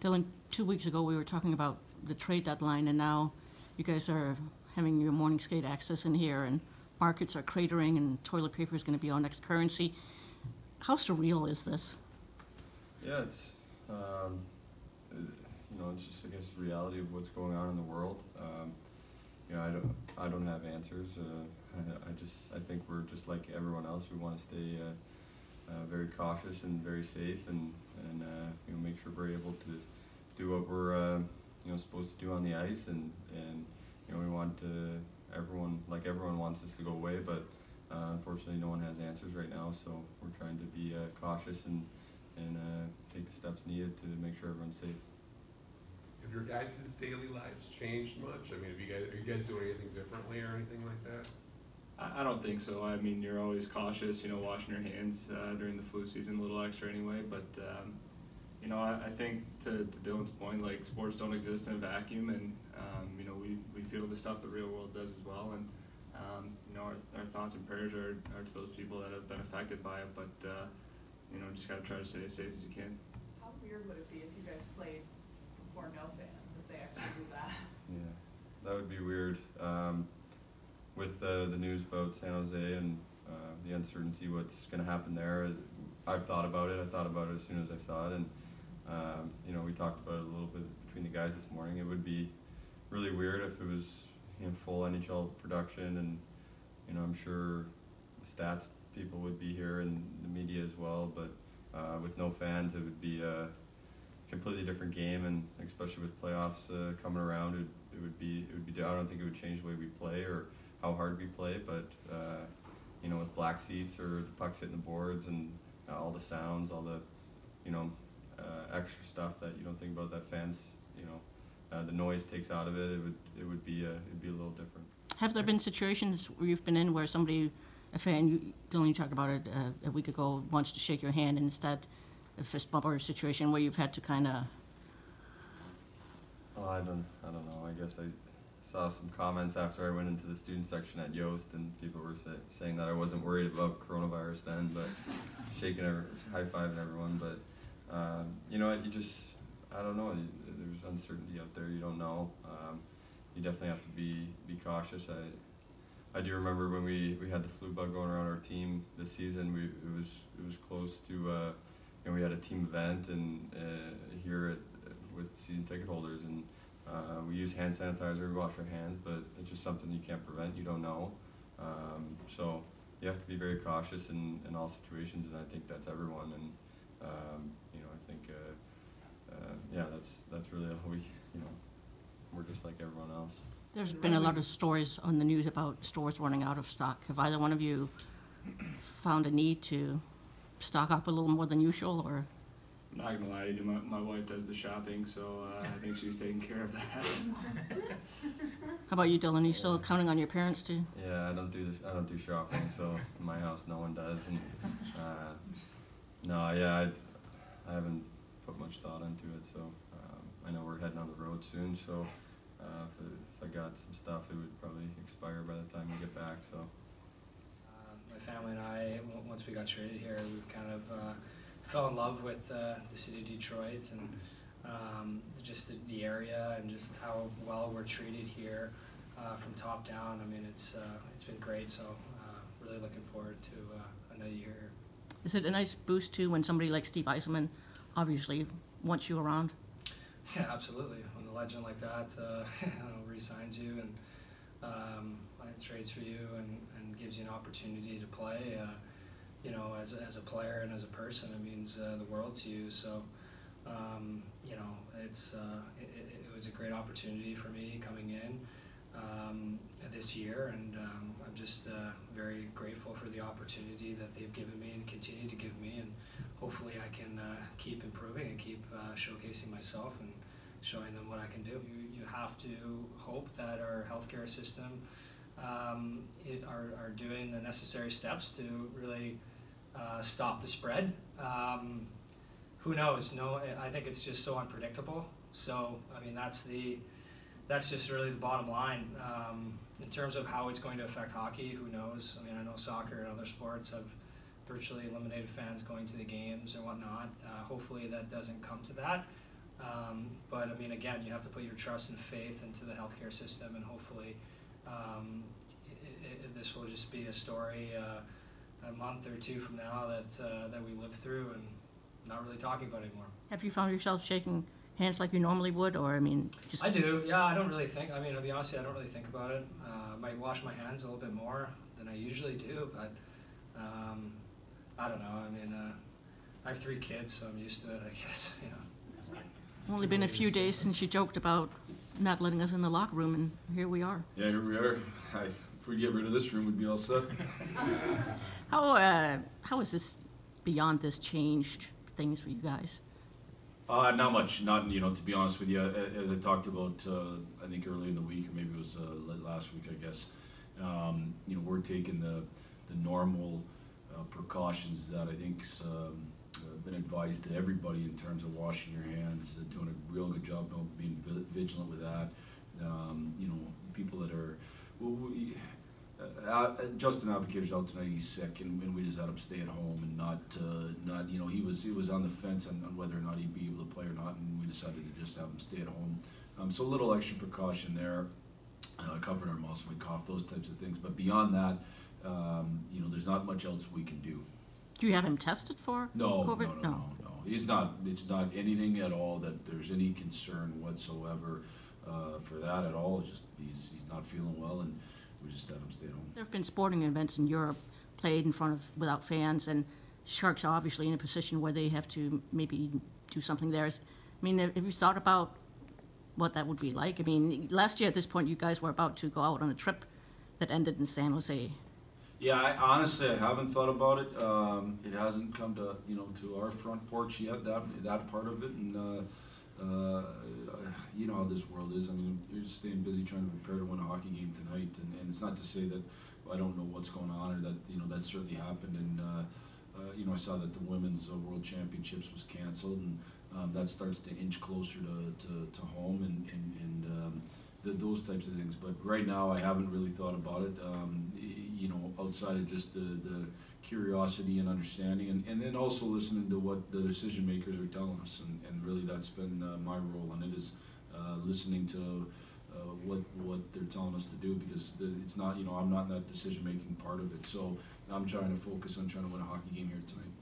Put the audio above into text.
Dylan, 2 weeks ago we were talking about the trade deadline, and now you guys are having your morning skate access in here, and markets are cratering, and toilet paper is going to be our next currency. How surreal is this? Yeah, it's it's just, I guess, the reality of what's going on in the world. I don't have answers. I think we're just like everyone else. We want to stay very cautious and very safe, and make sure we're able to do what we're supposed to do on the ice, and we want everyone wants this to go away, but unfortunately no one has answers right now. So we're trying to be cautious and take the steps needed to make sure everyone's safe. Have your guys' daily lives changed much? I mean, are you guys doing anything differently or anything like that? I don't think so. I mean, you're always cautious, washing your hands during the flu season a little extra anyway. But, I think to Dylan's point, like, sports don't exist in a vacuum, and, we feel the stuff the real world does as well. And, our thoughts and prayers are to those people that have been affected by it. But, just got to try to stay as safe as you can. How weird would it be if you guys played before no fans, if they actually do that? Yeah, that would be weird. With the news about San Jose and the uncertainty what's going to happen there, I've thought about it. I thought about it as soon as I saw it, and we talked about it a little bit between the guys this morning. It would be really weird if it was full NHL production, and I'm sure the stats people would be here and the media as well. But with no fans, it would be a completely different game, and especially with playoffs coming around, it would be. I don't think it would change the way we play or how hard we play, but with black seats or the pucks hitting the boards and all the sounds, all the extra stuff that you don't think about that fans the noise takes out of it, it'd be a little different. Have there been situations where you've been in where somebody, a fan, Dylan, you talked about it a week ago, wants to shake your hand, and instead a fist bump or situation where you've had to kind of... Well, I don't know. I guess I saw some comments after I went into the student section at Yost, and people were saying that I wasn't worried about coronavirus then, but high-fiving everyone. But, I don't know. There's uncertainty out there. You don't know. You definitely have to be cautious. I do remember when we had the flu bug going around our team this season. It was close to we had a team event and here with season ticket holders, and we use hand sanitizer, we wash our hands, but it's just something you can't prevent. You don't know, so you have to be very cautious in all situations, and I think that's everyone. And I think that's really all we're just like everyone else. There's been a lot of stories on the news about stores running out of stock. Have either one of you found a need to stock up a little more than usual, or? I'm not gonna lie to you, my wife does the shopping, so I think she's taking care of that. How about you, Dylan? Are you still counting on your parents to? Yeah, I don't do shopping, so in my house no one does. And I haven't put much thought into it. So I know we're heading on the road soon, so if I got some stuff, it would probably expire by the time we get back. So. My family and I, once we got traded here, we kind of fell in love with the city of Detroit, and just the area, and just how well we're treated here from top down. I mean, it's been great. So really looking forward to another year here. Is it a nice boost too when somebody like Steve Yzerman obviously wants you around? Yeah, absolutely. When a legend like that re-signs you and trades for you and gives you an opportunity to play, as a player and as a person, it means the world to you. So, it was a great opportunity for me coming in this year, and I'm just very grateful for the opportunity that they've given me and continue to give me, and hopefully I can keep improving and keep showcasing myself and showing them what I can do. You have to hope that our healthcare system are doing the necessary steps to really stop the spread. Who knows? No, I think it's just so unpredictable. So I mean, that's just really the bottom line. In terms of how it's going to affect hockey, who knows? I mean, I know soccer and other sports have virtually eliminated fans going to the games and whatnot. Hopefully that doesn't come to that. But I mean, again, you have to put your trust and faith into the healthcare system, and hopefully this will just be a story a month or two from now that we live through and not really talking about anymore. Have you found yourself shaking hands like you normally would, or I mean, just I do, yeah. I don't really think. I mean, to be honest, I don't really think about it. I might wash my hands a little bit more than I usually do, but I don't know. I mean, I have 3 kids, so I'm used to it, I guess. You know. only been a few days since you joked about not letting us in the locker room, and here we are. Yeah, here we are. If we get rid of this room, we'd be all set. How has this, beyond this, changed things for you guys? Not much. Not, you know, to be honest with you, as I talked about, I think earlier in the week, or maybe it was last week, I guess. You know, we're taking the normal precautions that I think's been advised to everybody in terms of washing your hands, doing a real good job of being vigilant with that. You know, people that are, Justin Abdicator's out tonight. He's sick, and we just had him stay at home and not. You know, he was on the fence on whether or not he'd be able to play or not, and we decided to just have him stay at home. So a little extra precaution there, covering our mouths when we cough, those types of things. But beyond that, you know, there's not much else we can do. Do you have him tested for COVID? No. He's not. It's not anything at all that there's any concern whatsoever for that at all. It's just he's not feeling well, and we just have him stay at home. There have been sporting events in Europe played in front of without fans, and Sharks are obviously in a position where they have to maybe do something there. I mean, have you thought about what that would be like? I mean, last year at this point, you guys were about to go out on a trip that ended in San Jose. Yeah, honestly, I haven't thought about it. It hasn't come to to our front porch yet. That part of it, and you know how this world is. I mean, you're just staying busy trying to prepare to win a hockey game tonight, and it's not to say that I don't know what's going on or that that certainly happened. And I saw that the women's world championships was canceled, and that starts to inch closer to home and those types of things. But right now, I haven't really thought about it. Outside of just the curiosity and understanding, and then also listening to what the decision makers are telling us, and really that's been my role in it, is listening to what they're telling us to do, because it's not I'm not in that decision making part of it. So I'm trying to focus on trying to win a hockey game here tonight.